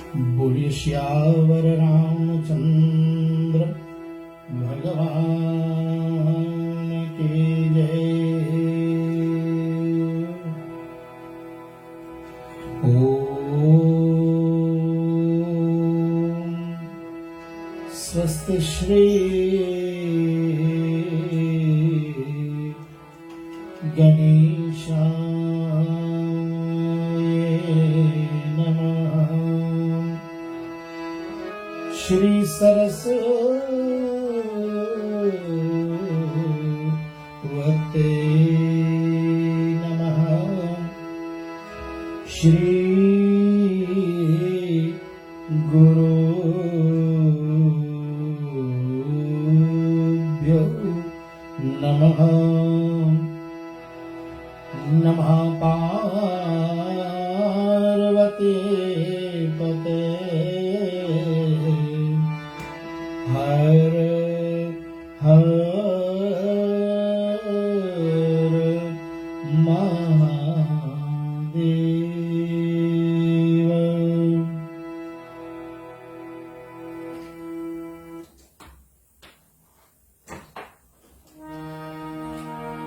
बोलिए श्यावर रामचंद्र भगवान की जय। ओम स्वस्ति श्री गणेशाय नमः। श्री सरस्वते नमः। श्री गुरुभ्यो नमः। नमः पार्वती पते हर हर महादेव।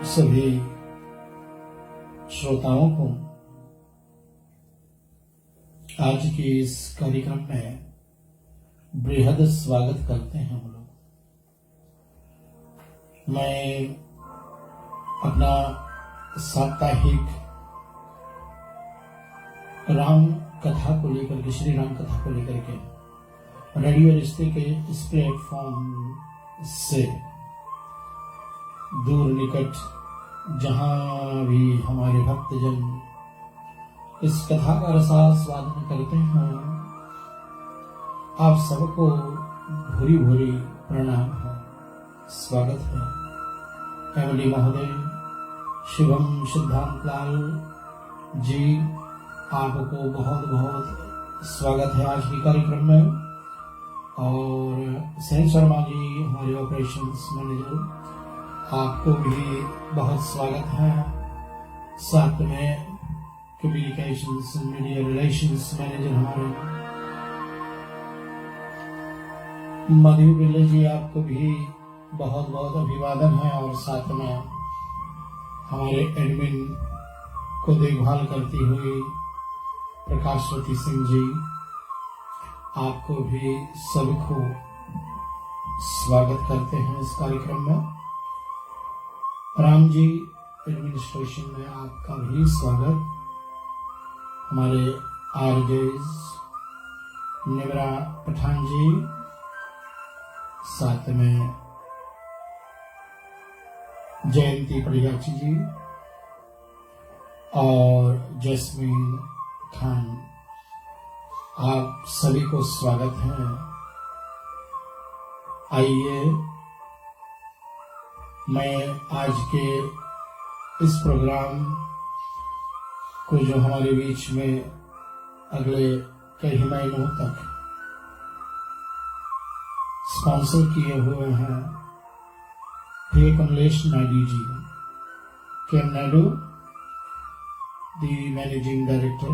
सभी श्रोताओं को आज के इस कार्यक्रम में बेहद स्वागत करते हैं हम लोग। मैं अपना साप्ताहिक राम कथा को लेकर के, श्री राम कथा को लेकर के रेडियो रिश्ते के इस प्लेटफॉर्म से दूर निकट जहां भी हमारे भक्तजन इस कथा का रसास्वादन करते हैं, आप सबको भूरी भूरी प्रणाम है, स्वागत है। एमडी महोदय शिवम सिद्धांत लाल जी, आपको बहुत बहुत स्वागत है आज के कार्यक्रम में। और सेन शर्मा जी हमारे ऑपरेशंस मैनेजर, आपको भी बहुत स्वागत है। साथ में कम्युनिकेशंस मीडिया रिलेशंस मैनेजर हमारे मधु बिल्ले जी, आपको भी बहुत बहुत अभिवादन है। और साथ में हमारे एडमिन को देखभाल करती हुई प्रकाशवती सिंह जी, आपको भी सबको स्वागत करते हैं इस कार्यक्रम में। राम जी एडमिनिस्ट्रेशन में आपका भी स्वागत। हमारे आरजेस निमरा पठान जी, साथ में जयंती परियाची जी और जैस्मीन खान, आप सभी को स्वागत है। आइए मैं आज के इस प्रोग्राम को जो हमारे बीच में अगले कई महीनों तक स्पॉन्सर किए हुए हैं हे कमलेश नायडू जी, केम Naidu, the managing director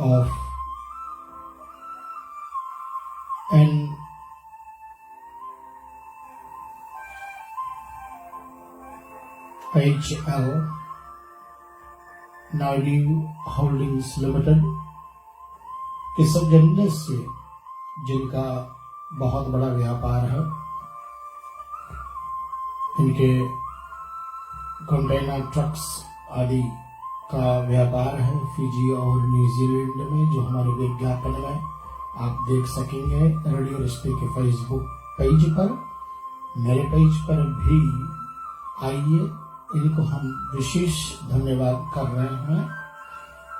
of HL Naidu holdings limited के सौजन्य से, जिनका बहुत बड़ा व्यापार है। इनके कंटेनर ट्रक्स आदि का व्यापार है फिजी और न्यूजीलैंड में, जो हमारे विज्ञापन में आप देख सकेंगे रेडियो रिश्ते के फेसबुक पेज पर, मेरे पेज पर भी। आइए इनको हम विशेष धन्यवाद कर रहे हैं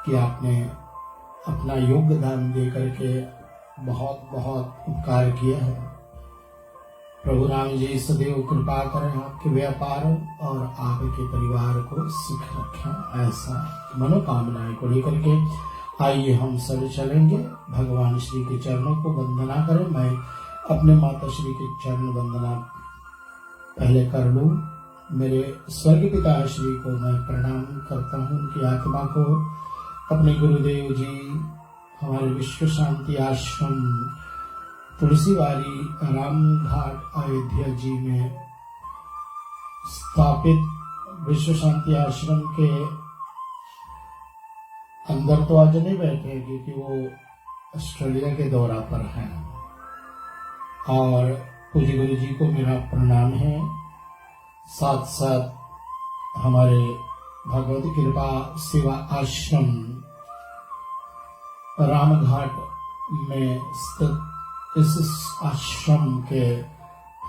कि आपने अपना योगदान दे करके बहुत बहुत उपकार किया है। प्रभु राम जी सदैव कृपा करें आपके व्यापार और आपके परिवार को सुख रखें, ऐसा मनोकामनाएं को लेकर के आइए हम सब चलेंगे। भगवान श्री के चरणों को वंदना करें। मैं अपने माता श्री के चरण वंदना पहले कर लूं। मेरे स्वर्ग पिता श्री को मैं प्रणाम करता हूं, उनकी आत्मा को अपने गुरुदेव जी हमारे विश्व शांति आश्रम तुलसीबारी रामघाट अयोध्या जी में स्थापित विश्व शांति आश्रम के अंदर तो आज नहीं बैठे क्योंकि वो ऑस्ट्रेलिया के दौरा पर हैं। और पूज्य गुरु जी को मेरा प्रणाम है। साथ साथ हमारे भगवत कृपा सेवा आश्रम रामघाट में स्थित इस आश्रम के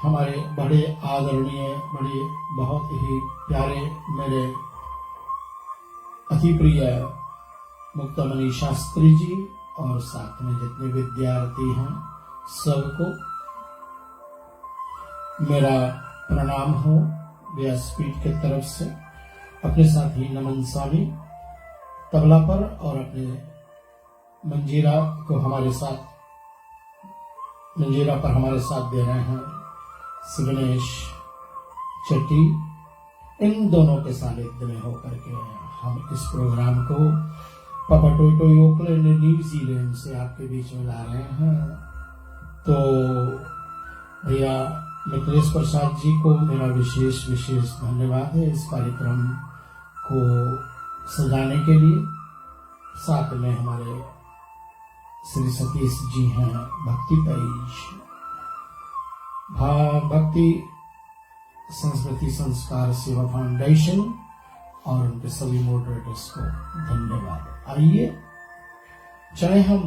हमारे बड़े आदरणीय, बड़े बहुत ही प्यारे, मेरे अति प्रिय मुक्तामणि शास्त्री जी और साथ में जितने विद्यार्थी हैं सबको मेरा प्रणाम हो व्यासपीठ के तरफ से। अपने साथी नमन स्वामी तबला पर और अपने मंजीरा पर हमारे साथ दे रहे हैं शिवनेश चट्टी। इन दोनों के सानिध्य में होकर के हम इस प्रोग्राम को पापा टोटो ओकलैंड न्यूजीलैंड से आपके बीच में ला रहे हैं। तो भैया मिथिलेश प्रसाद जी को मेरा विशेष धन्यवाद है इस कार्यक्रम को सजाने के लिए। साथ में हमारे श्री सतीश जी हैं भक्ति पेज, भक्ति संस्कृति संस्कार सेवा फाउंडेशन और उनके सभी मॉडरेटर्स को धन्यवाद। आइए चाहे हम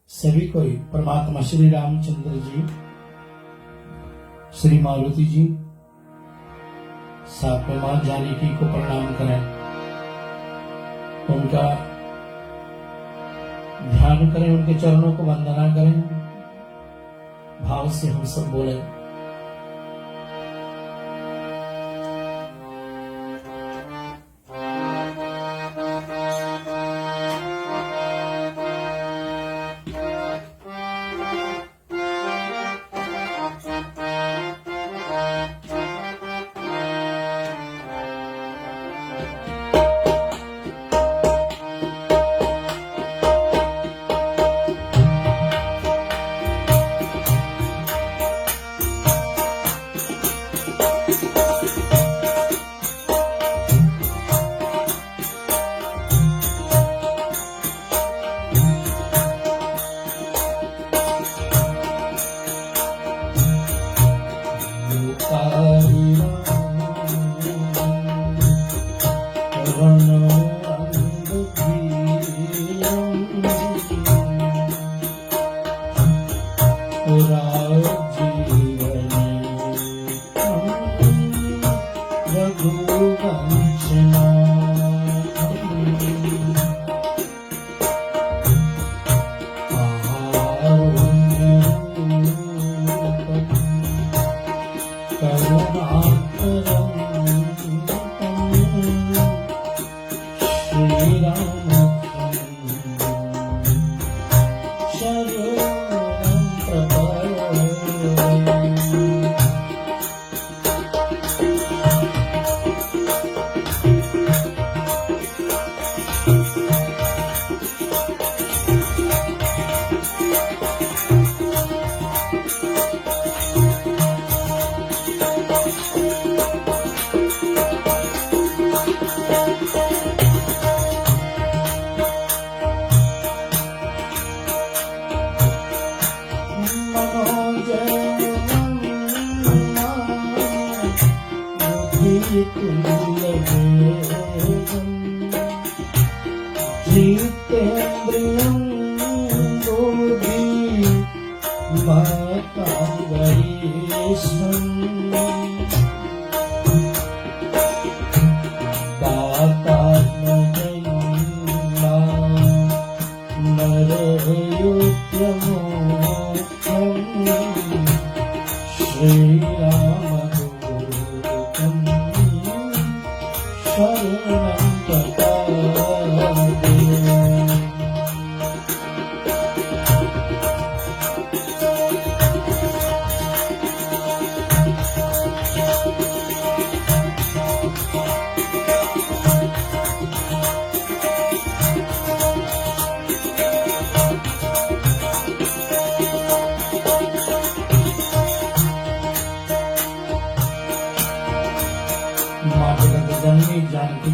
सभी कोई परमात्मा श्री रामचंद्र जी, श्री मारुति जी, साथ में मां जानकी को प्रणाम करें, उनका ध्यान करें, उनके चरणों को वंदना करें। भाव से हम सब बोले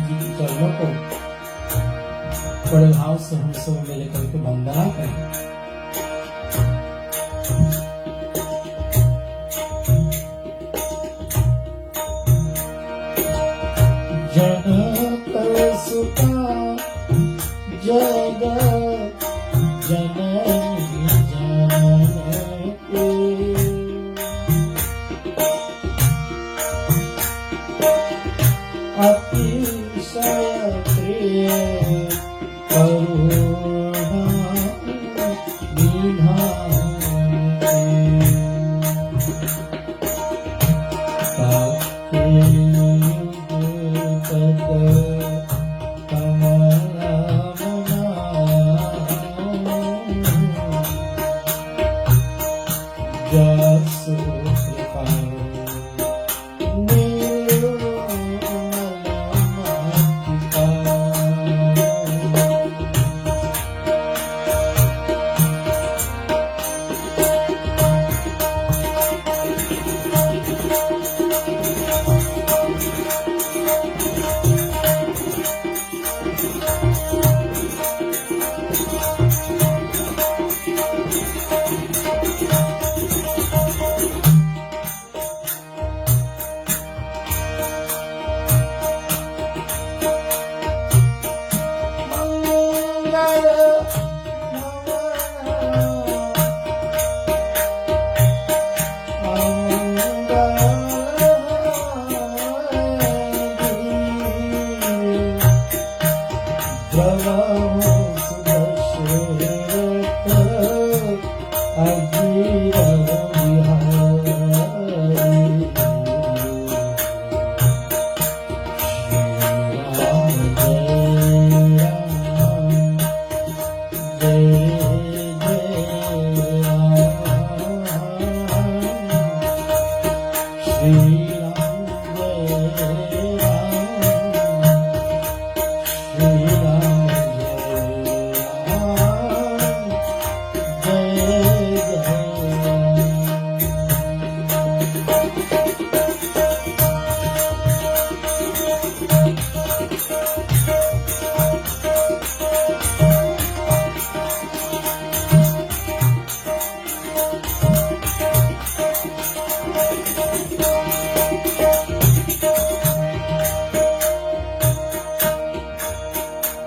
जी के चरणों को बड़े भाव से हम सब मिल करके वंदना करें। जनक सुता जगत जननी जनके अतिशय प्रिय करुणा निधाने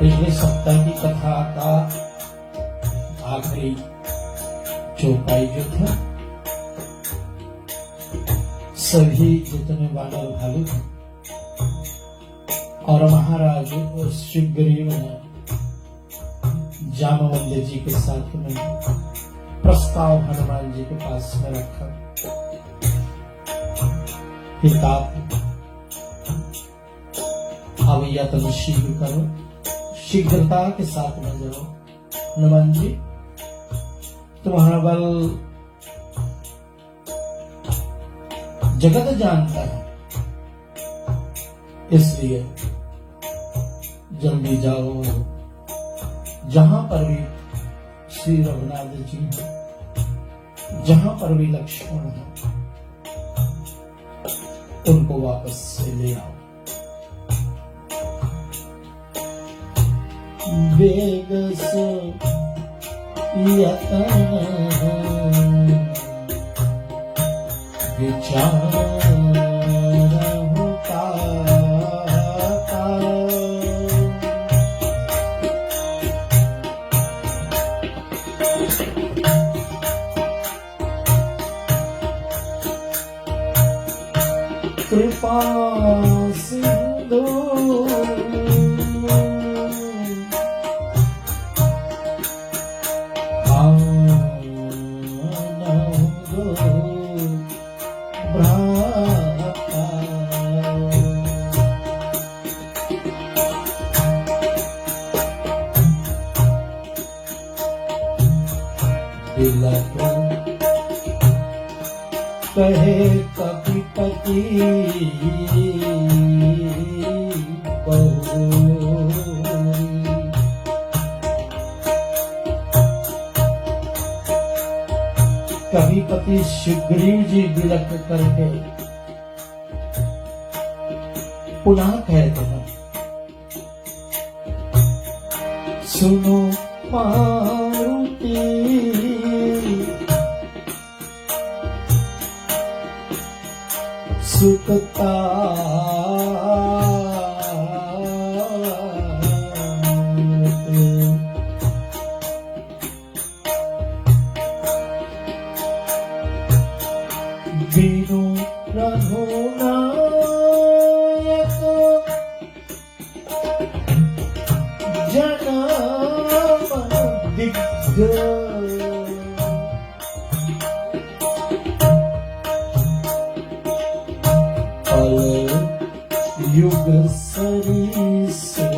पिछले सप्ताह की कथा का आखिरी चौपाई जो था, सभी जितने वानर भालू थे और महाराज शिवग्रीव ने जामवंत जी के साथ में प्रस्ताव हनुमान जी के पास में रखा। पिता अब यत्न शीघ्र करो, शीघ्रता के साथ में जाओ। हनुमान जी तुम्हारा बल जगत जानता है, इसलिए जल्दी जाओ। जहां पर भी श्री रघुनाथ जी हैं, जहां पर भी लक्ष्मण है, उनको वापस से ले आओ। वेग से यतन विचार होता कृपा सिंधु कहे कपिपति कपिपति शिवग्रीव जी विलक करके पुनः कहते हैं, सुनो मारुति सुतता बिनु रघुनायक जनम दिग्ग युग सरी से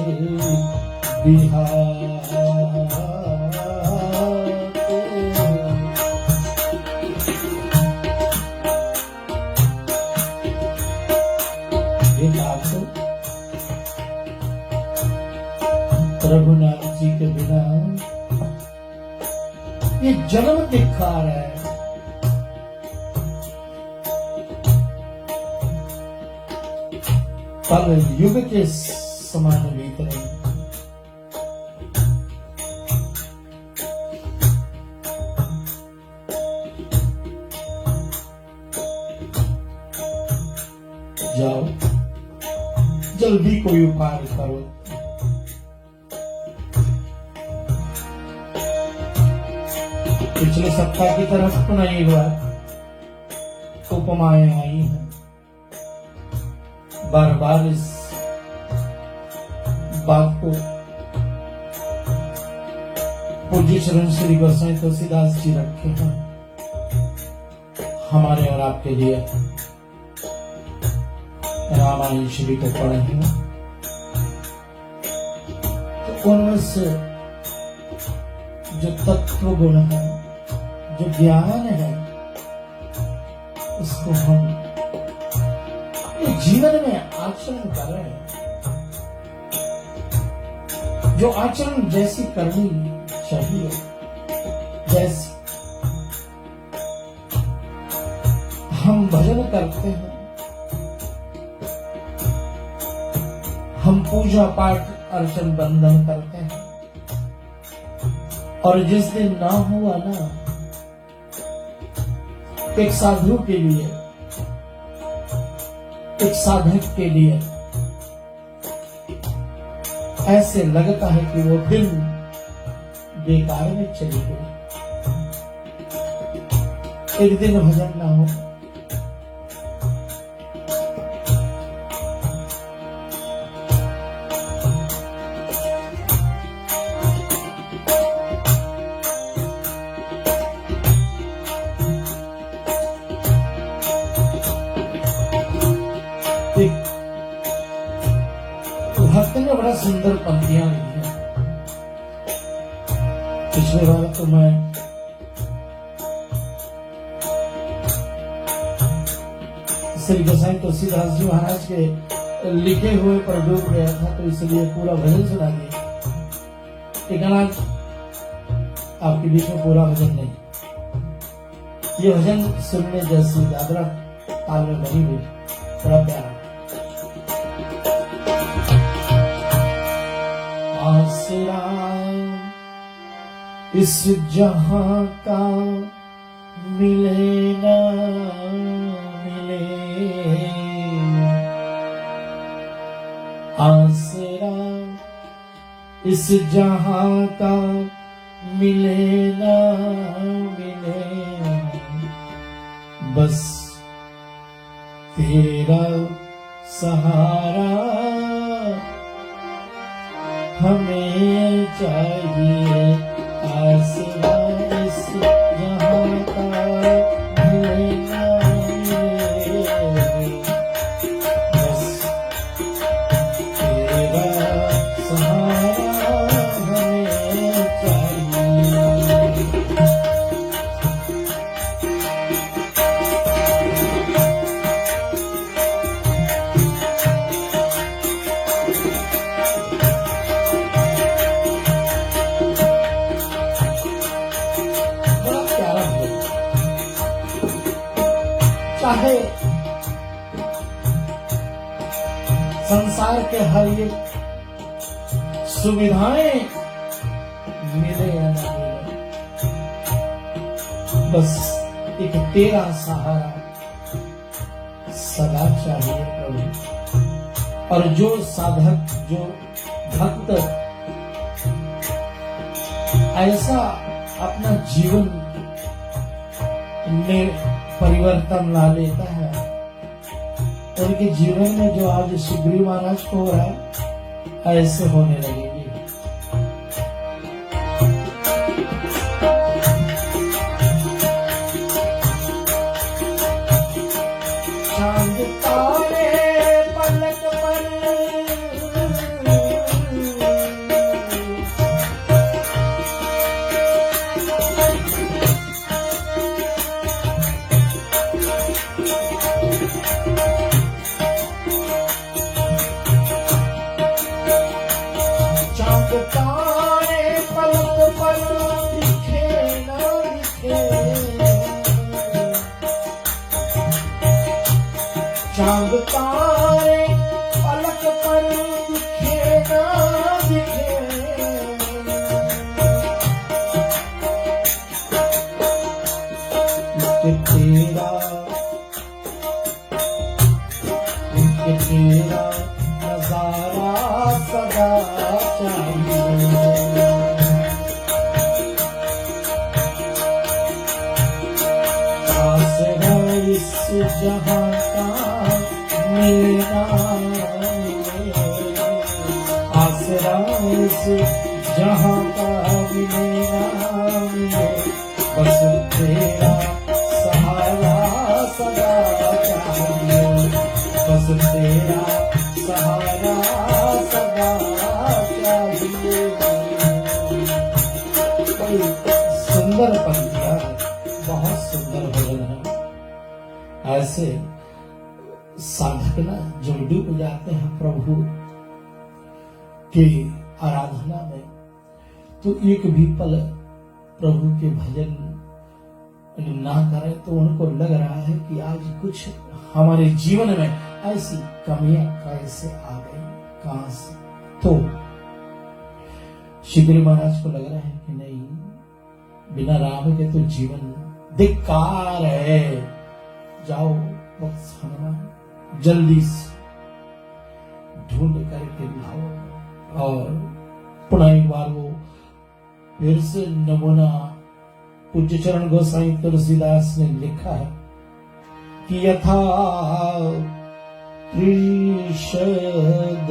रघुनाथ जी के बिना ये जन्म दिखा रहा है। कल युग के समान बीत रहे। जाओ जल्दी कोई उपाय करो। पिछले सप्ताह की तरफ पुनः एक बार उपमाएं आई हैं। बार बार इस बात को पूज्य शरण श्री गोसाई तुलसीदास जी रखे हैं हमारे और आपके लिए। रामायण श्री को पढ़े हैं तो उनमें से जो तत्व गुण है, जो ज्ञान है, उसको हम जीवन में आचरण कर रहे हैं। जो आचरण जैसी करनी चाहिए, जैसी हम भजन करते हैं, हम पूजा पाठ अर्चन बंधन करते हैं, और जिस दिन ना हुआ ना, एक साधु के लिए, एक साधक के लिए ऐसे लगता है कि वो दिन बेकार में चली गई। एक दिन भजन ना हो, भक्त ने बड़ा सुंदर पंक्तियां लिखी हैं। पिछले बार तो मैं श्री गोसाई तुलसीदास जी महाराज के लिखे हुए पर डूब गया था, तो इसलिए पूरा भजन सुना दिया। लेकिन आज आपके बीच में पूरा भजन नहीं, ये भजन सुनने जैसी दादरा ताल में बनी हुई, बड़ा प्यारा। आसरा इस जहां का मिले ना मिले, आसरा इस जहां का मिले ना मिले, बस तेरा सहारा हमें चाहिए। आसरा इस जहां का मिले ना मिले, बस तेरा सहारा हमें चाहिए। चाहे संसार के हर एक सुविधाएं मिले या ना मिले, बस एक तेरा सहारा सदा चाहिए प्रभु। और जो साधक, जो भक्त ऐसा अपना जीवन में परिवर्तन ला लेता है, उनके जीवन में जो आज सुग्रीव महाराज को हो रहा है, ऐसे होने लगेगी। चांद तारे पलक पर, चांद तारे पलक पर दिखे ना दिखे, चांद तारे पलक पर दिखे ना दिखे, इसके तेरा नजारा सदा चाहिए। आसरा इस जहां का मिलना मिले, आसरा इस जहां का मिलना मिले, बस तेरा सहारा सदा चाहिए, बस तेरा सहारा सदा चाहिए। बड़ी सुंदर पंक्तियां, बहुत सुंदर भजन है। ऐसे साधक ना जब डूब जाते हैं प्रभु के आराधना में, तो एक भी पल प्रभु के भजन ना करें तो उनको लग रहा है कि आज कुछ हमारे जीवन में ऐसी कमियां कैसे आ गई, कहां से। तो सुग्रीव महाराज को लग रहा है कि नहीं, बिना राम के तो जीवन धिक्कार है, जाओ वत्स हनुमान जल्दी से ढूंढ करके लाओ। और पुनः एक बार वो फिर से नमूना पूज्य चरण गोसाई तुलसीदास ने लिखा है कि यथा त्रिशद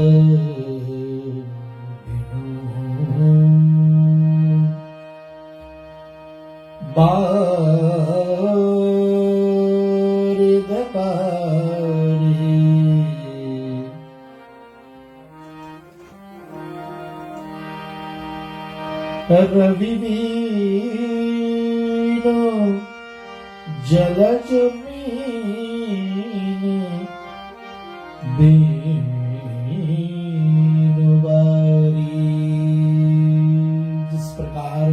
रविवीनो जलज जिस प्रकार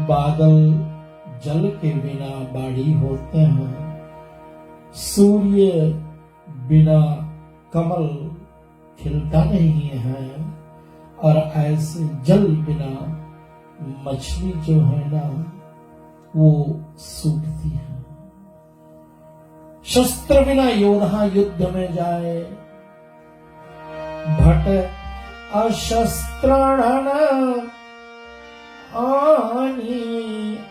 बादल जल के बिना बाड़ी होते हैं, सूर्य बिना कमल खिलता नहीं है, और ऐसे जल बिना मछली जो है ना वो सूखती है। शस्त्र बिना योद्धा युद्ध में जाए, भट अशस्त्रण आनी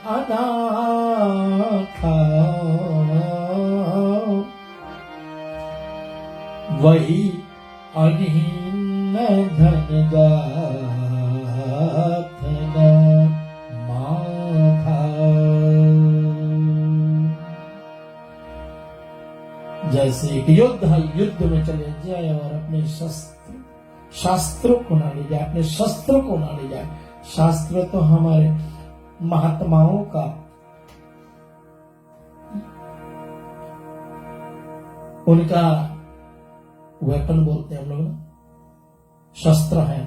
अनाथा, वही अनहीन धन गाथन माथा। जैसे एक योद्धा युद्ध में चले जाए और अपने शास्त्रों को ना ले जाए, अपने शस्त्रों को ना ले जाए। शास्त्र तो हमारे महात्माओं का उनका वेपन बोलते हैं हम लोग ना, शस्त्र है।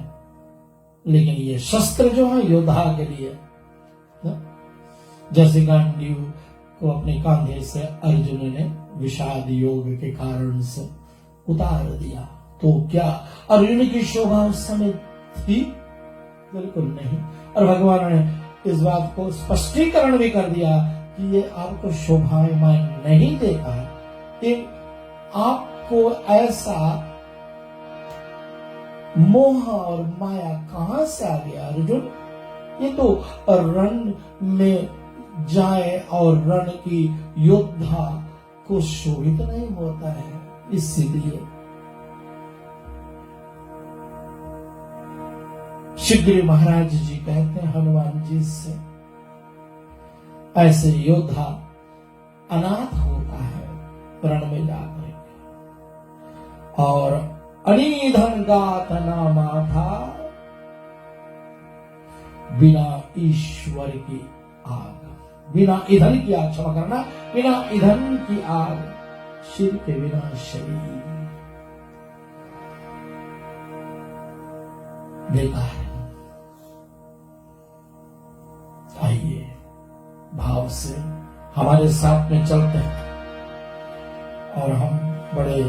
लेकिन ये शस्त्र जो है योद्धा के लिए ना? जैसे गांडीव को अपने कांधे से अर्जुन ने विषाद योग के कारण से उतार दिया, तो क्या अर्जुन की शोभा उस समय थी? बिल्कुल नहीं। और भगवान ने इस बात को स्पष्टीकरण भी कर दिया कि ये आपको शोभायमान नहीं देगा, कि आपको ऐसा मोह और माया कहां से आ गया अर्जुन? ये तो रण में जाए और रण की योद्धा को शोभित नहीं होता है। इसीलिए शिवगिरी महाराज जी कहते हैं हनुमान जी से, ऐसे योद्धा अनाथ होता है रण में जाकर, और अनिधन गात ना माथा बिना ईश्वर की आग, बिना ईंधन की आग, क्षमा करना, बिना ईंधन की आग, सिर के बिना शरीर बेकार है। आइए भाव से हमारे साथ में चलते हैं और हम बड़े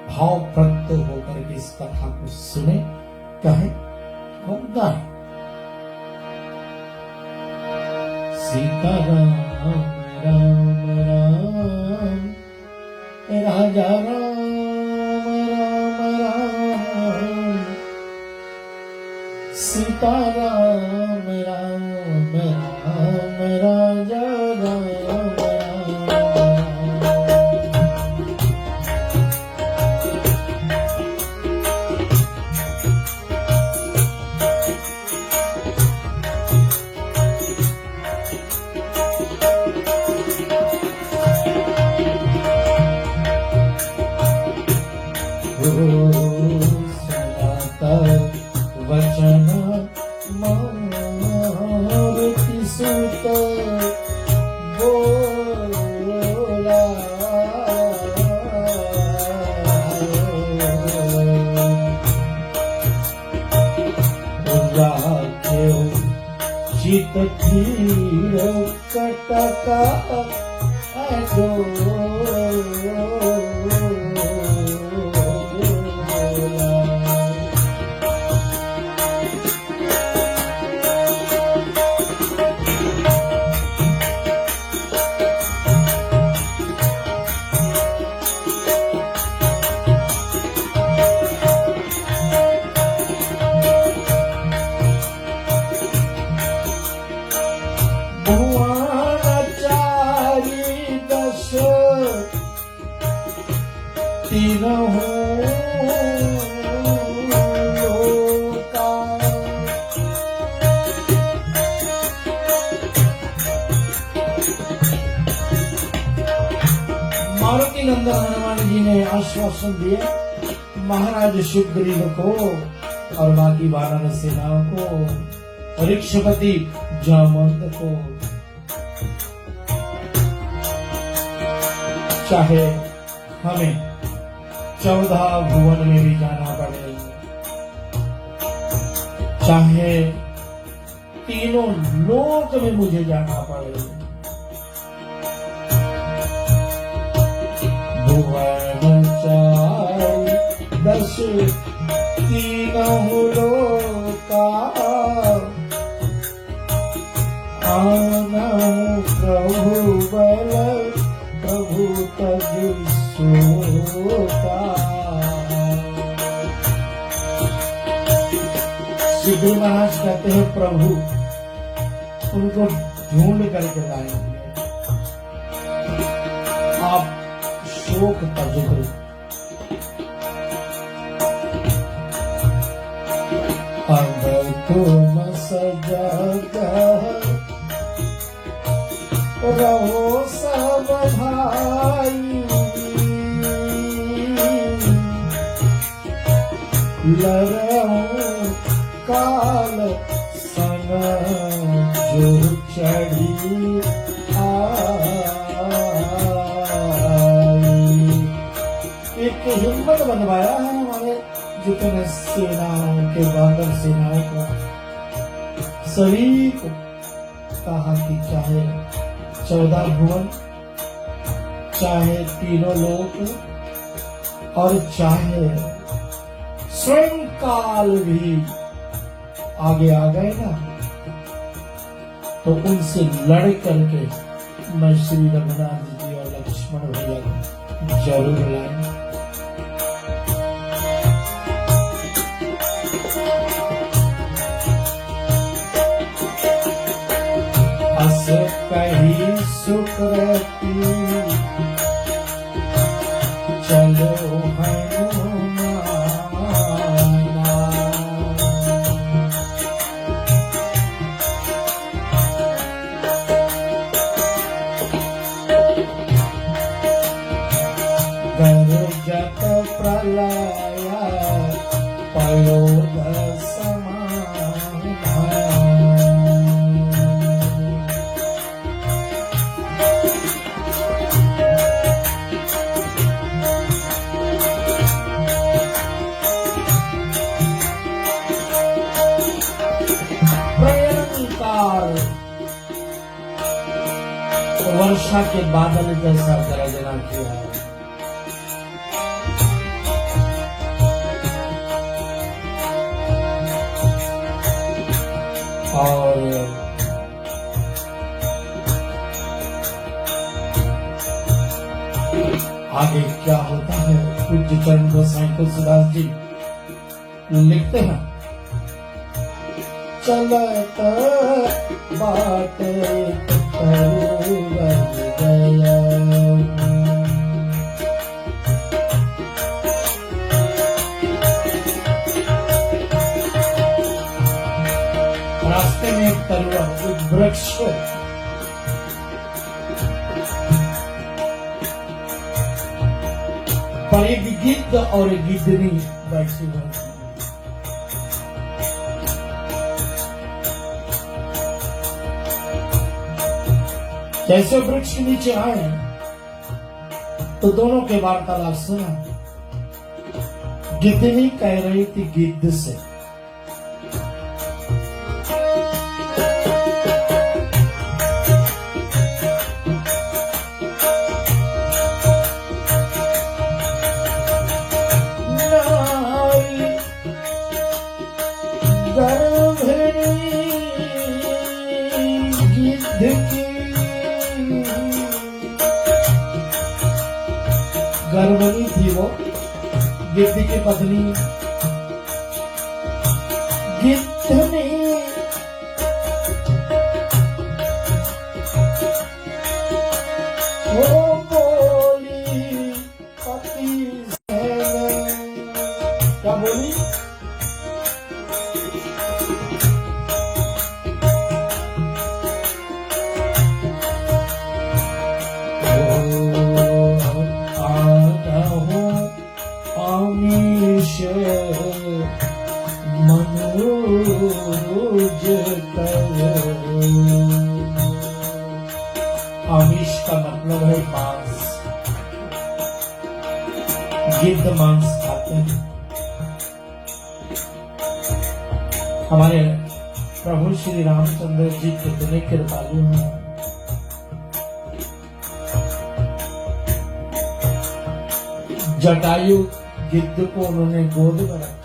भाव प्रक्त होकर के इस कथा को सुने, कहें और गाएं। सीता राम राम राम, राजा राम राम राम, सीता राम राम राम, राजा राम राम। वचन मारुति सुत बोला, राखें चित धीर कटका मारुति नंदन हनुमान जी ने आश्वासन दिए महाराज शिवग्रीव को और बाकी वानर सेनाओं को, ऋक्षपति जामवंत को, चाहे हमें 14 भुवन में भी जाना पड़े, चाहे तीनों लोक में मुझे जाना पड़े, भुवन चाई 10 तीनों लोका, आना प्रभु बल प्रभु तज सोता। सिद्धू महाराज कहते हैं प्रभु उनको ढूंढ करके लाएंगे, आप शोक तज अब तुम सजग रहो सब भाई, लड़ो काल सन जो चढ़ी एक हिम्मत बनवाया है हमारे जितने सेनाओं के, बादल सेनाओं को, सभी को कहा कि चाहे 14 भुवन, चाहे तीनों लोक और चाहे स्वयं काल भी आगे आ गए ना, तो उनसे लड़ करके मैं श्री रघुनाथ जी और लक्ष्मण भैया को जरूर लाए। अस कही सुकृति चलो हनुमाना, गर्जत प्रलय पयोध समाना। वर्षा के बादल जैसा गरजना किया है। और आगे क्या होता है, पूज्य चरण गोसाई तुलसीदास जी लिखते हैं, चलत बाटे तरुवर गया, रास्ते में एक तरुवर, एक वृक्ष, पर एक गिद्ध और एक गिद्धनी बैठी हुई। जैसे वृक्ष के नीचे आए तो दोनों के वार्तालाप सुना। गिद्धनी कह रही थी गिद्ध से, गर्भवती थी वो गिद्ध की पत्नी। गिद्धनी वो बोली पति से, क्या बोली, आमिष का मतलब है मांस। गिद्ध मांस खाते हैं। हमारे प्रभु श्री रामचंद्र जी कितने कृपालु हैं। जटायु गिद्ध को उन्होंने गोद में रखा।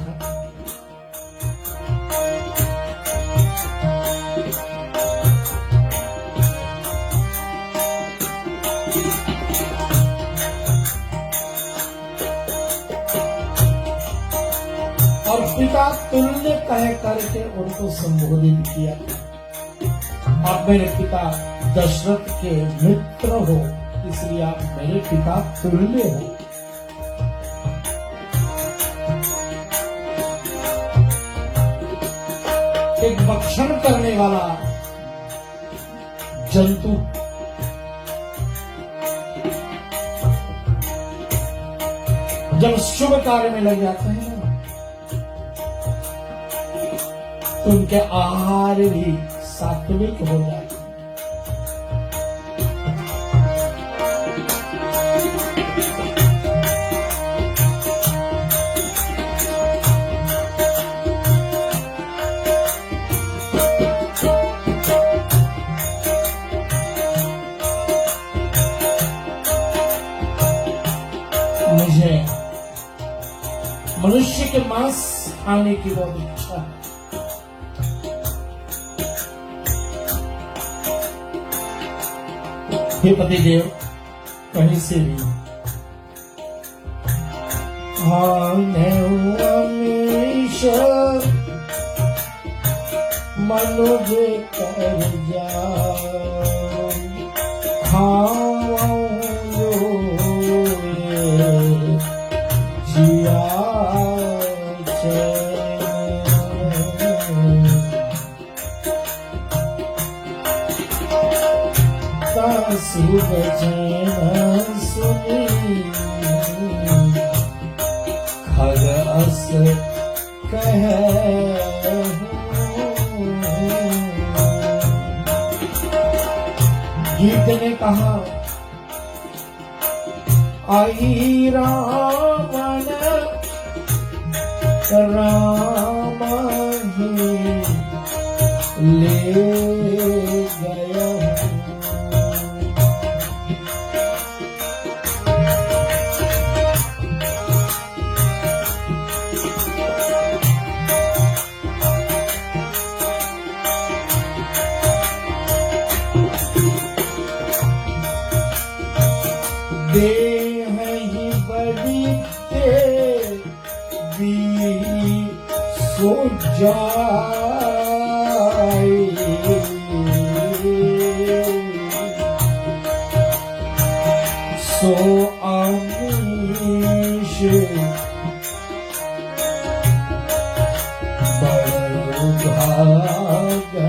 और पिता तुल्य कह करके उनको संबोधित किया। आप मेरे पिता दशरथ के मित्र हो, इसलिए आप मेरे पिता तुल्य हो। एक भक्षण करने वाला जंतु जब शुभ कार्य में लग जाते हैं तो उनके आहार भी सात्विक हो जाते हैं। मुझे मनुष्य के मांस खाने की बहुत इच्छा है। हे पतिदेव, कहीं से भी हमेशा मनुज कर जाओ, खाओ जिया सुख चैन सुनी, खग अस कह गीत ने कहा, आई रावण राम ही ले गया। देह ही बड़ी देवी सो जाए, सो आमीश बड़ भागा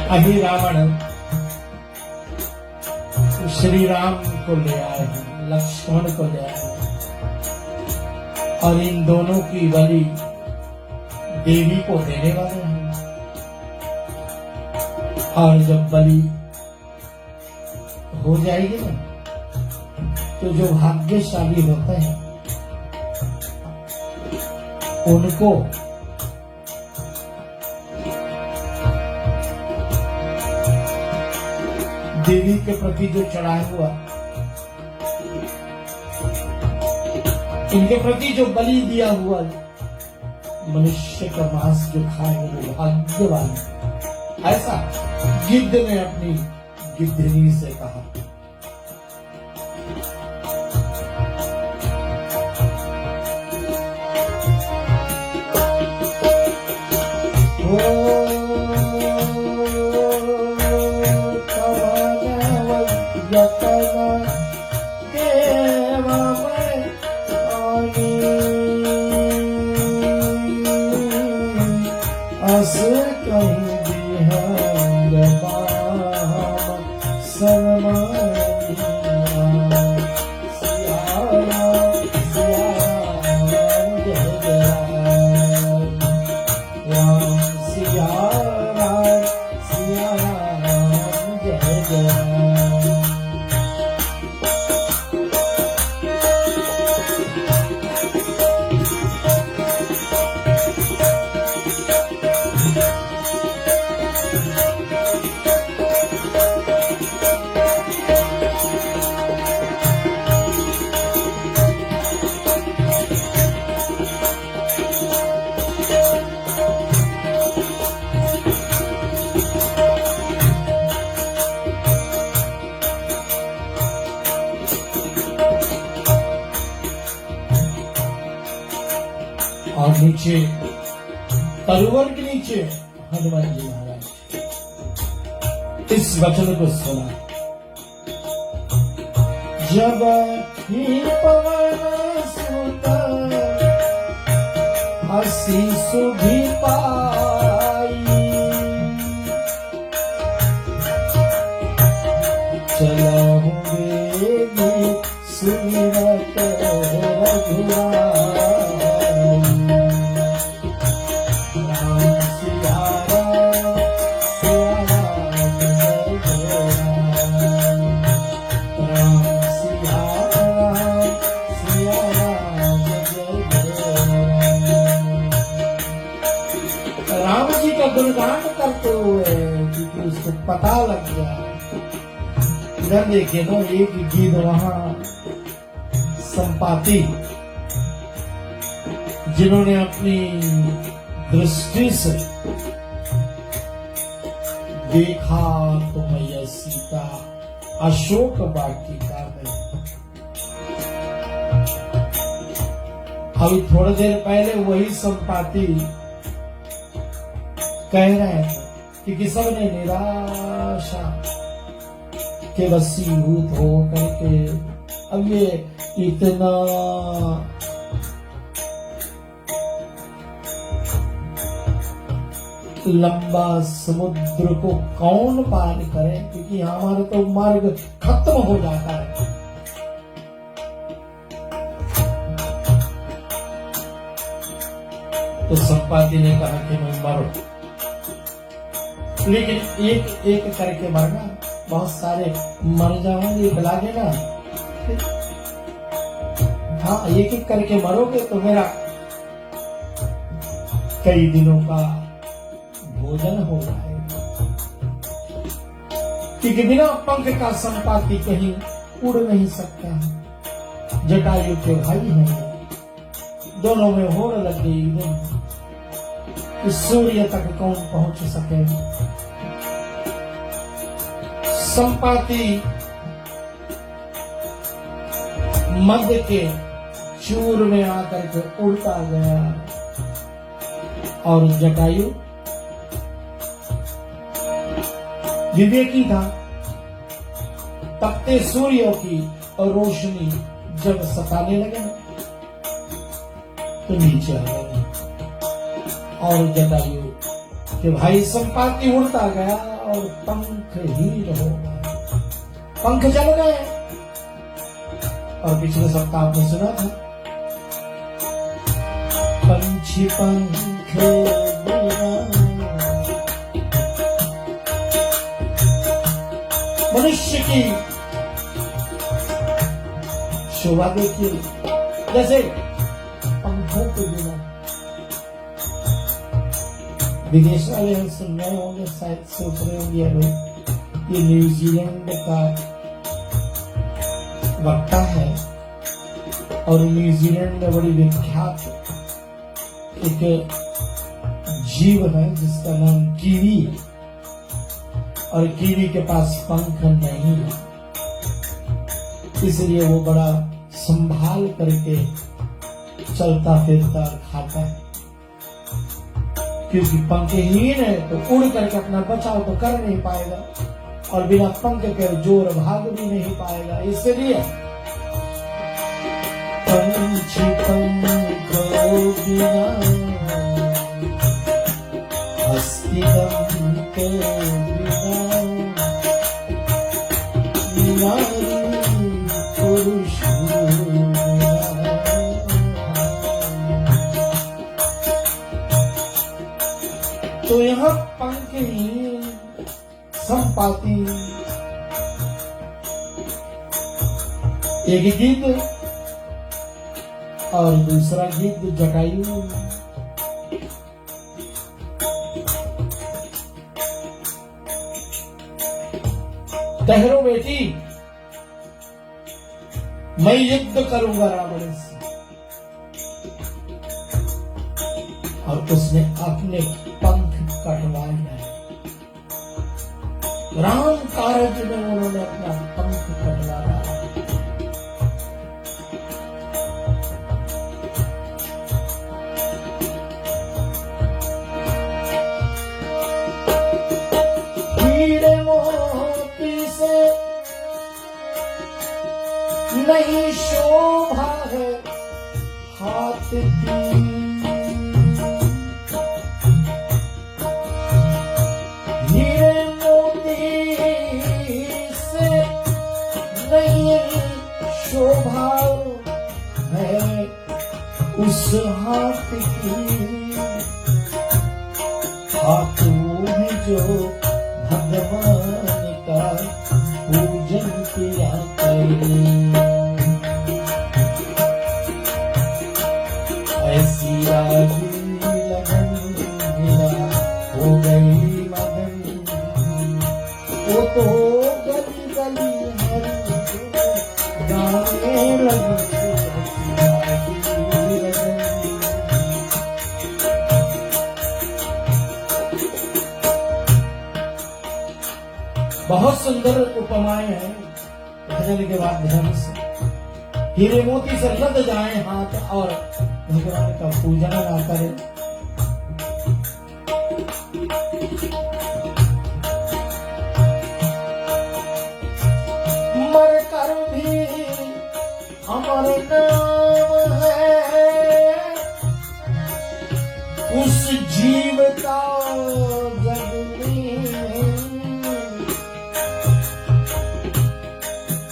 अभी रावण श्री राम को ले आए हैं, लक्ष्मण को ले आए हैं और इन दोनों की बलि देवी को देने वाले हैं। और जब बलि हो जाएगी ना, तो जो भाग्यशाली होते हैं उनको देवी के प्रति जो चढ़ाया हुआ, इनके प्रति जो बलि दिया हुआ मनुष्य का मांस जो खाएंगे वो भाग्यवान। ऐसा गिद्ध ने अपनी गिद्धनी से कहा। अस कहीं बिहार और नीचे तरुवर के नीचे हनुमान जी महाराज इस वचन को सुना, जब ही पवन सुत हसी सुभी पाई, चला बेगी सुमिरत रघुराई। राम जी का गुणगान करते हुए, क्योंकि उसको पता लग गया। इधर देखिए ना, एक गीत वहां संपाति जिन्होंने अपनी दृष्टि से देखा तो मैया सीता अशोक वाटिका में। अभी थोड़ी देर पहले वही संपाति कह रहे थे कि किसी ने निराशा के वशीभूत हो करके अब ये इतना लंबा समुद्र को कौन पार करे, क्योंकि हमारा तो मार्ग खत्म हो जाता है। तो संपाति ने कहा कि मैं मरो, लेकिन एक एक करके मरना, बहुत सारे मर जाएंगे लागे ना। हाँ, एक एक करके मरोगे तो मेरा कई दिनों का भोजन हो जाएगा, क्योंकि बिना पंख का संपाति कहीं उड़ नहीं सकता। जटायु के भाई हैं, दोनों में होड़ लग गई कि सूर्य तक कौन पहुंच सके। संपाति मध्य के चूर में आकर के उड़ता गया और जटायु विवेकी था। तपते सूर्य की रोशनी जब सताने लगे तो नीचे आ गए और जटायु के भाई संपाति उड़ता गया और पंख ही रहो, पंख जल गए। और पिछले सप्ताह आपने सुना था, पंछी पंख मनुष्य की शोभा देखिए, जैसे पंखों के बिना। विदेश वाले हम सुन रहे होंगे, शायद सोच रहे होंगे अभी ये न्यूजीलैंड का वक्ता है और न्यूजीलैंड में बड़ी विख्यात एक जीव है जिसका नाम कीवी है, और कीवी के पास पंख नहीं है, इसलिए वो बड़ा संभाल करके चलता फिरता खाता है। क्योंकि पंखहीन है तो उड़ करके अपना बचाव तो कर नहीं पाएगा और बिना पंख के जोर भाग भी नहीं पाएगा। इसलिए पंछी पंखों बिना हस्ती गम के बिना नारी पुरुष तो यहाँ पंखहीन संपाति एक गीत और दूसरा गीत जटायु। ठहरो बेटी, मैं युद्ध करूंगा रावण से। और उसने अपने पंख कटवाए हैं। राम कार्य में उन्होंने अपना पंख कटवाया। हीरे मोती से नहीं शोभा है हाथ की, शोभा है उस हाथ की, हाथ वो है जो भगवान का पूजन किया करे। ऐसी आगी लगन गिरा हो गई मगन, वो तो गली गली गाने लगी बहुत सुंदर उपमाएं हैं। भजन के बाद ध्यान से हीरे मोती से लद जाए हाथ और भगवान का पूजा ना करें। मर कर भी अमर नाम है, उस जीव का जग में।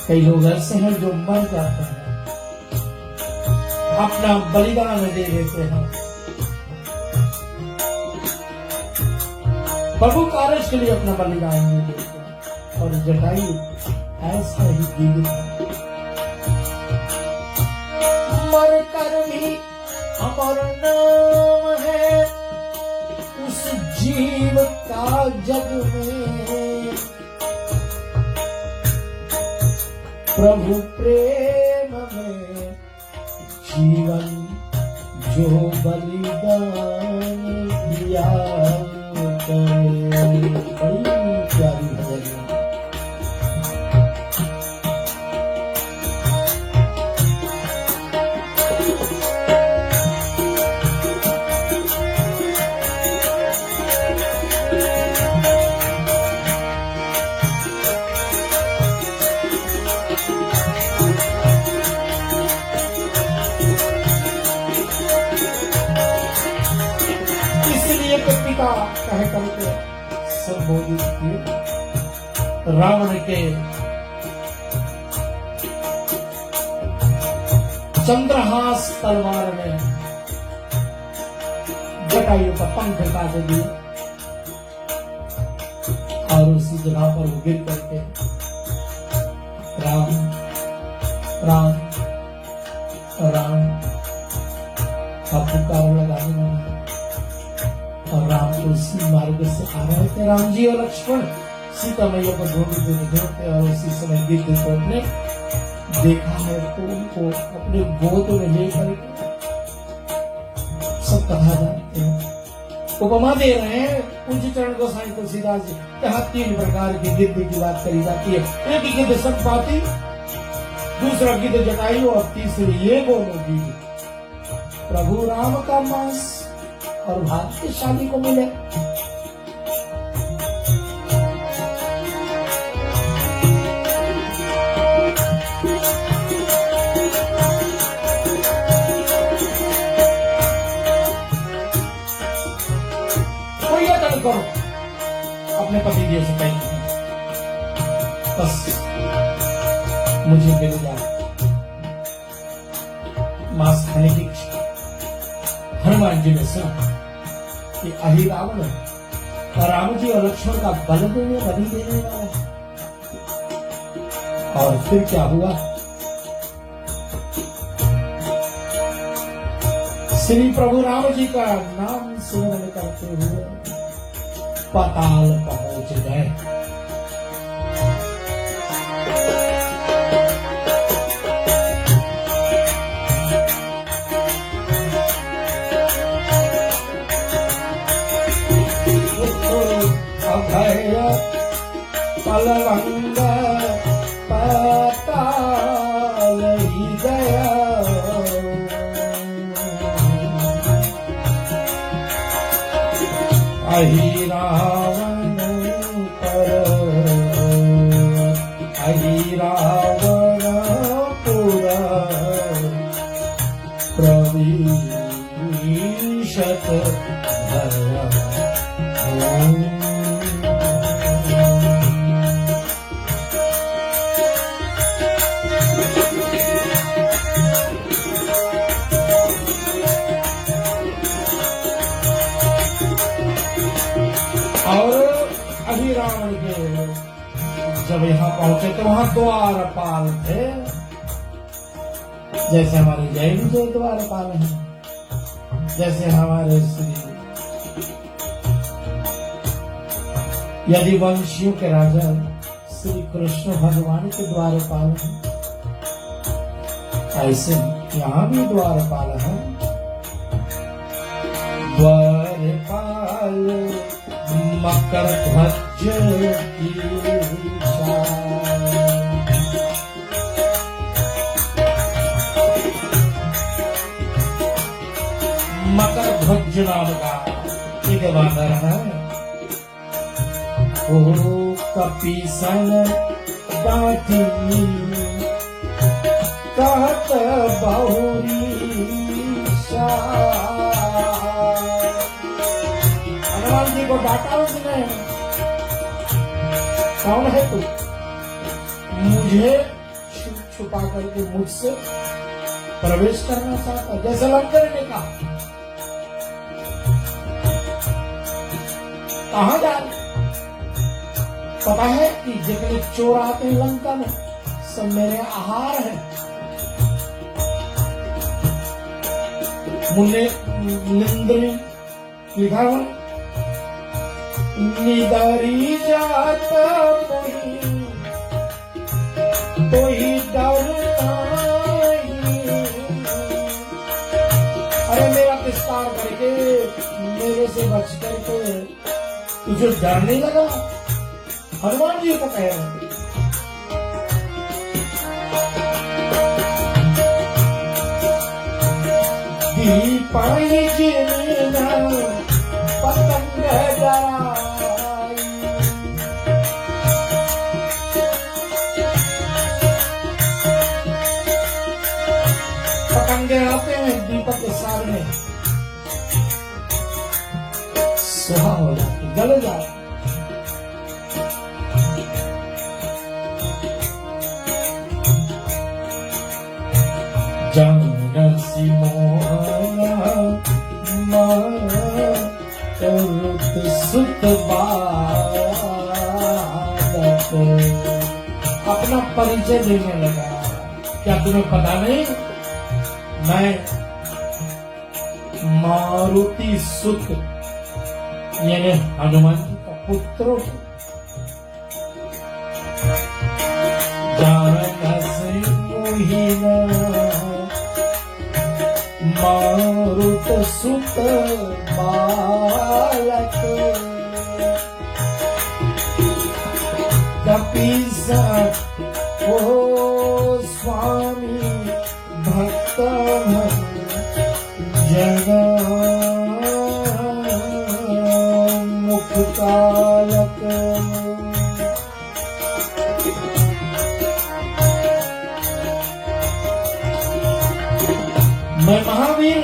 कई लोग ऐसे हैं जो मर जाते हैं, अपना बलिदान दे देते हैं प्रभु कार्य के लिए, अपना बलिदान दे देते हैं। और जटायु ऐसा ही जीवित है। मर कर भी अमर नाम है, उस जीव का जग में। प्रभु प्रेम में जीवन जो बलिदान दिया करे। बड़ी प्यारी भजन है। पिता कह करके संबोधित किए रावण के चंद्रहास तलवार में जटायु का पंख काट दिए और उसी जगह पर वो गिर करके राम राम राम का पुकार लगाने लगा। और राम तो उसी मार्ग से आ रहे थे। राम जी और लक्ष्मण सीता मैया को ढूंढते और उसी समय गिद्ध को ने देखा है तो उनको अपने गोद में लेकर सब कथा जानते हैं। उपमा दे रहे हैं पूज्य चरण गोसाई तुलसीदास जी। यहाँ 3 प्रकार के गिद्ध की बात करी जाती है। एक गिद्ध संपाति, दूसरा गिद्ध जटायु और तीसरी ये बोलोगी प्रभु राम का मांस और भाग्यशाली को मिले। कोई अटल करो अपने पति जी से कहीं, बस मुझे मिल जाए मांस खाने की इच्छा। हनुमान जी ने सुना कि अहि रावण और राम जी और लक्ष्मण का बल देने बलि देने वाला है। और फिर क्या हुआ? श्री प्रभु राम जी का नाम स्मरण करते हुए पाताल पहुंच गए। पलंग पाताल ही गया, अहि रावण पर अहि रावण पुरा प्रविशत भया। और अभी रावण के जब यहाँ पहुंचे तो वहां द्वारपाल थे, जैसे हमारे जैन जो द्वारपाल हैं, जैसे हमारे श्री यदि वंशियों के राजा श्री कृष्ण भगवान के द्वारपाल हैं, ऐसे यहाँ भी द्वारपाल है। द्वारपाल मकर ध्वज राज्य की छाया। मकर ध्वज नाम का एक वानर है, ओ कपीसन बाटी कहत बहुरी हनुमान जी को डांटा उसने, कौन है तू, मुझे छुपा करके मुझसे प्रवेश करना चाहता, जैसे लंका ने कहा कहां जा रहे? पता है कि जितने चोर आते हैं लंका में सब मेरे आहार हैं। मुन्ने निंद्री लिखा हुआ, निदरी जात तो ही डर नहीं। अरे मेरा विस्तार करके मेरे से बच करके तुझे डर नहीं लगा? हनुमान जी को कह रहे हैं। दीपाई जिन्ना पतंग डराई, पतंगे आते हैं दीपक के सामने, सुहा हो जाती, गल जाती। जानसी मोहना मारुत सुत बालक, अपना परिचय देने लगा। क्या तुम्हें पता नहीं, मैं मारुति सुत यानी हनुमान जी का पुत्र हूं। मारुत सुत बालक, कपीसा ओ स्वामी भक्त जगा मुख कालक। मैं महावीर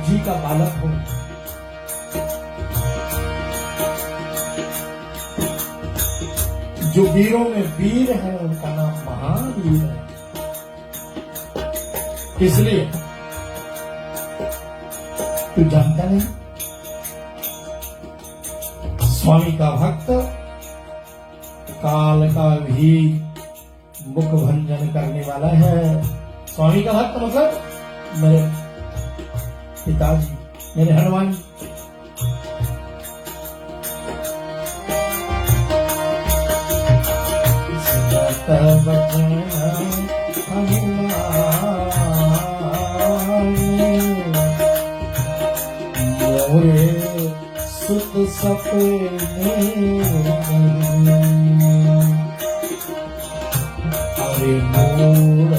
जी का बालक हूं। जो वीरों में वीर है उनका नाम महावीर है। इसलिए तू जानता नहीं, स्वामी का भक्त काल का भी मुख भंजन करने वाला है। स्वामी का भक्त मतलब मेरे पिताजी, मेरे हनुमान जी। मोरे सुत सपने अरे मूढ़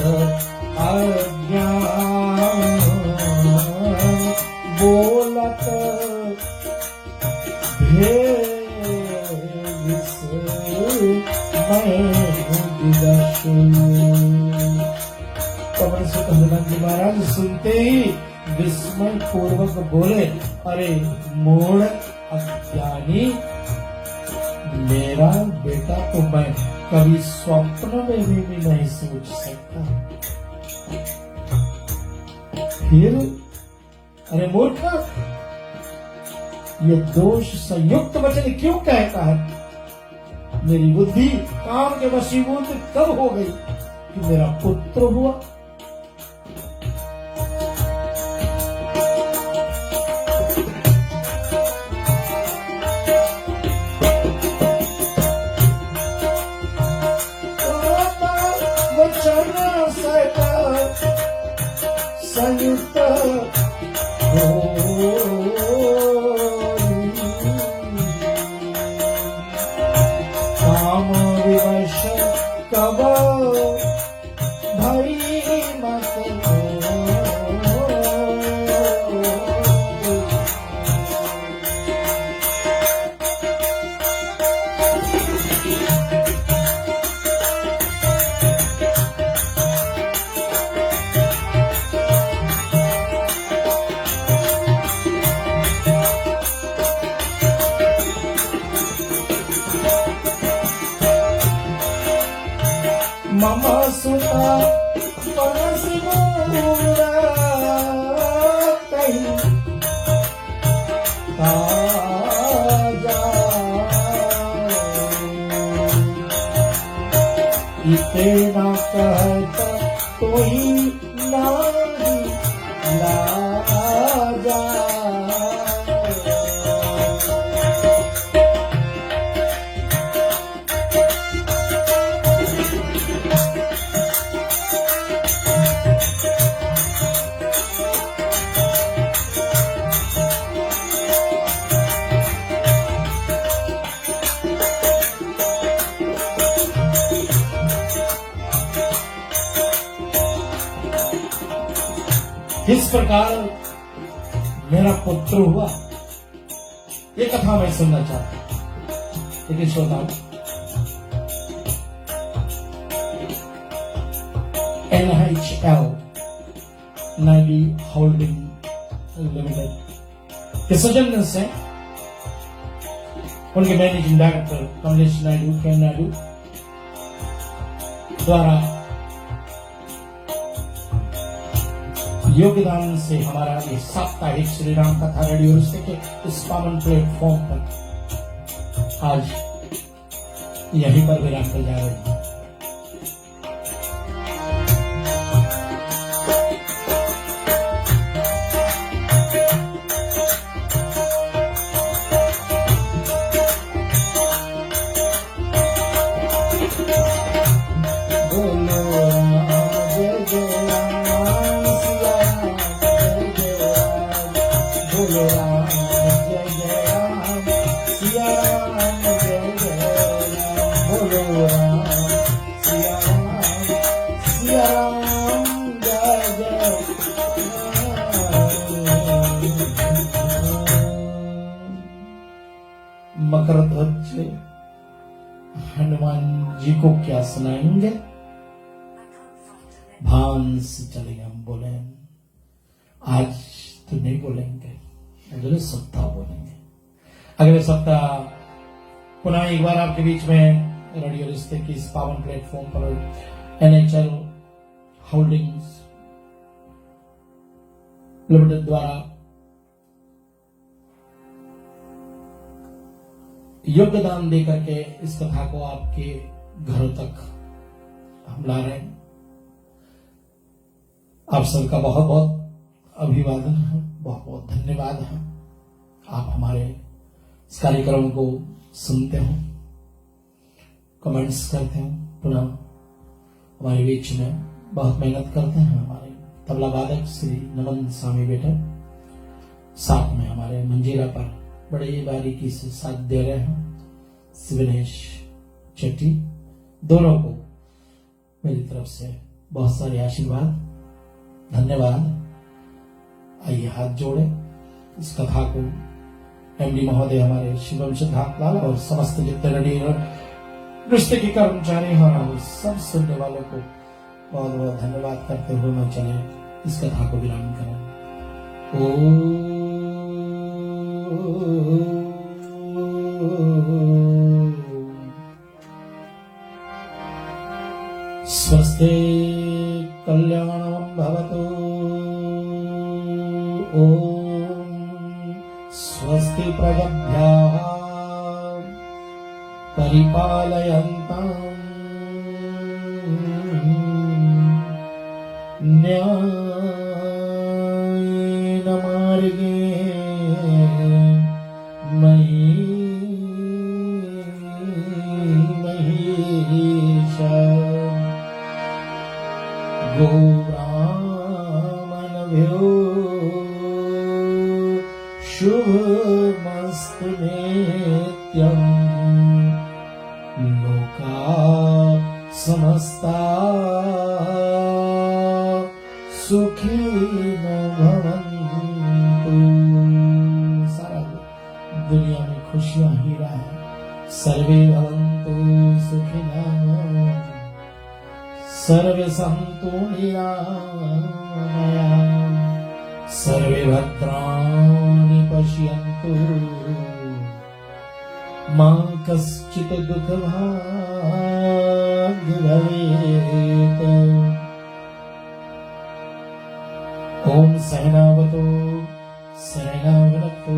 बोलत हनुमान जी महाराज सुनते ही विस्मय पूर्वक बोले, अरे मूढ़ अज्ञानी, मेरा बेटा तो मैं कभी स्वप्न में भी नहीं सोच सकता। फिर अरे मूर्ख, ये दोष संयुक्त वचन क्यों कहता है? मेरी बुद्धि काम के वशीभूत कब हो गई कि मेरा पुत्र हुआ? वचन संयुक्त भई मत हो। मम सुता परस मोरा कहीं ताजा इतना कहता कोई नहीं लाजा। किस प्रकार मेरा पुत्र हुआ, ये कथा मैं सुनना चाहता हूं। लेकिन श्रोताओं, NHL नायडू होल्डिंग लिमिटेड के सौजन्य से उनके मैनेजिंग डायरेक्टर कमलेश नायडू के नायडू द्वारा योगदान से हमारा ये साप्ताहिक श्री राम कथा रेडियो रिश्ते के इस पावन प्लेटफॉर्म पर आज यहीं पर विराम कर जा रहे हैं। मकर ध्वज हनुमान जी को क्या सुनाएंगे? भांस चले हम बोले, आज तो नहीं बोलेंगे, अगले सप्ताह बोलेंगे। अगले सप्ताह पुनः एक बार आपके बीच में रेडियो रिश्ते की इस पावन प्लेटफॉर्म पर NHL होल्डिंग्स लिमिटेड द्वारा योगदान देकर के इस कथा को आपके घरों तक हम ला रहे हैं। आप सबका बहुत बहुत अभिवादन है, बहुत बहुत धन्यवाद है। आप हमारे इस कार्यक्रम को सुनते हो, कमेंट्स करते हो, पुनः हमारे बीच में बहुत मेहनत करते हैं। हमारे तबला वादक श्री नमन स्वामी बेटा, साथ में हमारे मंजीरा पर बड़े बारीकी से साथ दे रहे हैं शिवनेश चेट्टी। दोनों को मेरी तरफ से बहुत सारे आशीर्वाद, धन्यवाद। आइए हाथ जोड़े इस कथा को MD महोदय हमारे शिवम सिद्धार्थ लाल और समस्त जितने रेडियो रिश्ते के कर्मचारी हैं और सब सुनने वालों को बहुत बहुत धन्यवाद करते हुए मैं चले इस कथा को विराम करें। स्वस्ते कल्याणं भवतु। ओम स्वस्ति प्रजभ्यः परिपालयन्तां न्यायेन मार्गेण महीषा गोब्राह्मणभ्यो शुभमस्तु नित्यम्। लोका समस्ता सुखिनो भवन्तु। सारा दुनिया में खुशियां ही रहे। सर्वे भवन्तु सुखिनः सर्वे सन्तु निरामयाः सर्वे भद्राणि पश्यन्तु मा कश्चित् दुःखभाग् भवेत्। ओम सहनावतु सहनावतु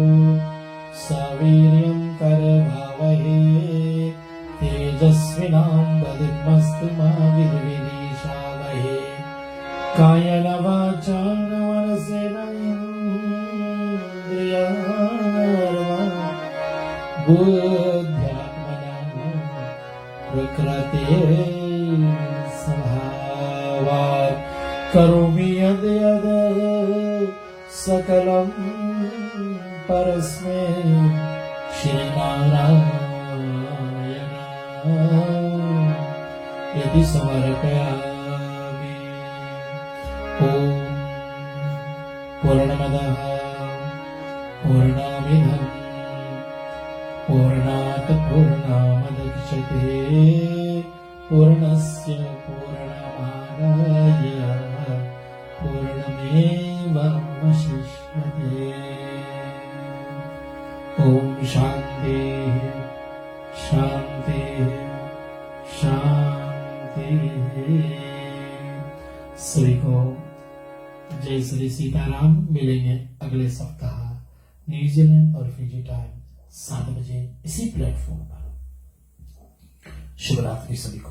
सवीर्यं करभावहे तेजस्विनावधीतमस्तु मा विद्विषावहे। कायेन वाचा मनसेन्द्रियैर्वा बुद्ध्यात्मना प्रकृते स्वभावात् करोमि यद् यद् सकलं परस्मै श्रीनारायणाय समर्पयामि। ओम पूर्णमदः पूर्णमिदं पूर्णात् पूर्णमुदच्यते पूर्णस्य पूर्णमादाय पूर्णमेवावशिष्यते। ओम शांति शांति शांति। सभी को जय श्री सीताराम। मिलेंगे अगले सप्ताह न्यूजीलैंड और फिजी टाइम 7 बजे इसी प्लेटफॉर्म पर। शुभ रात्रि सभी को।